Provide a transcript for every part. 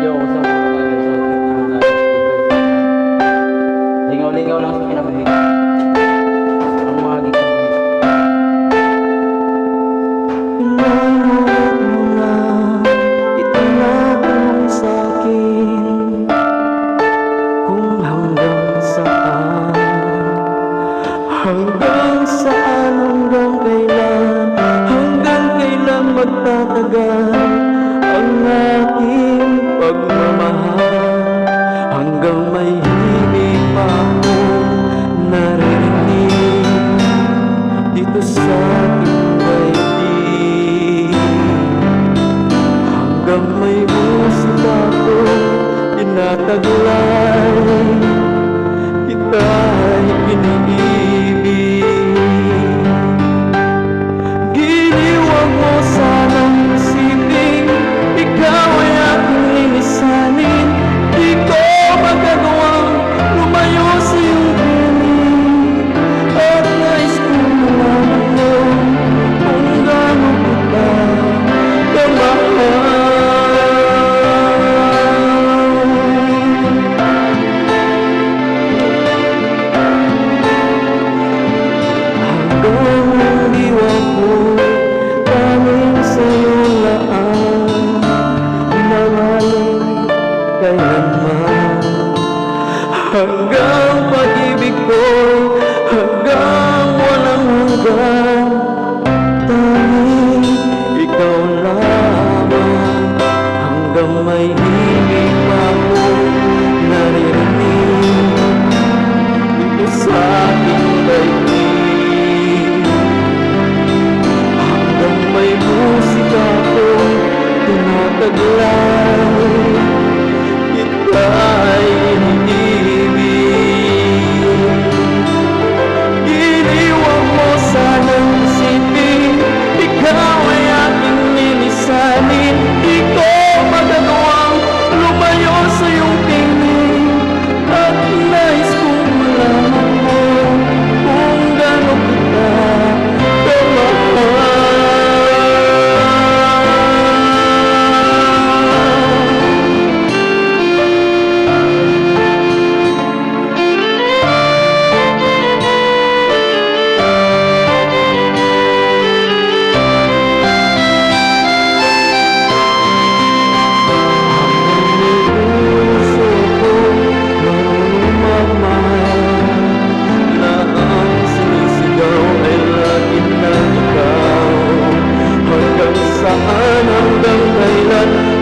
video ko sa lingaw-lingaw lang sa kinabuhi. Ang mga gigit. Pinangarap mo na itanapin sa'kin kung hanggang saan, hanggang saan, hanggang kailan magtatagal ang ating pagmamahal, hanggang may himig pa akong naririnig dito sa ating daigdig, hanggang may musika akong tinataglay, kita'y iniibig. Giliwag mo sanang isipin, ikaw ay aking linisanin. Di ko magagawang lumayo sa iyong piling, at nais kong malaman mo kung gaano kita kamahal. Hanggang diwa ko tanging sa'yo laan, mahalin kailanman. Hanggang pag-ibig ko, hanggang walang hanggan, tanging ikaw lamang. Hanggang may himig pa akong naririnig dito sa ating daigdig, hanggang may musika akong tinataglay, kita'y iniibig. Giliwag mo sanang isipin, ikaw ay aking linisanin. Di ko magagawang lumayo sa iyong piling, at nais kong malaman mo kung gaano kita kamahal.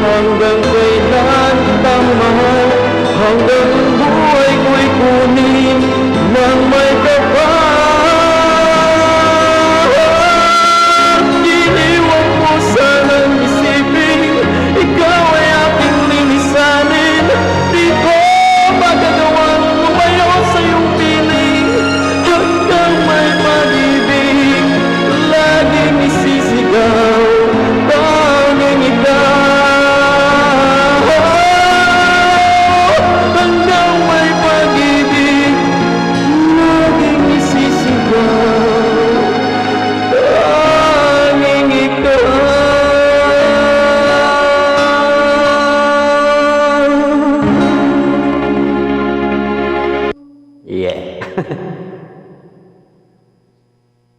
Hanggang kailan kita mahal, hanggang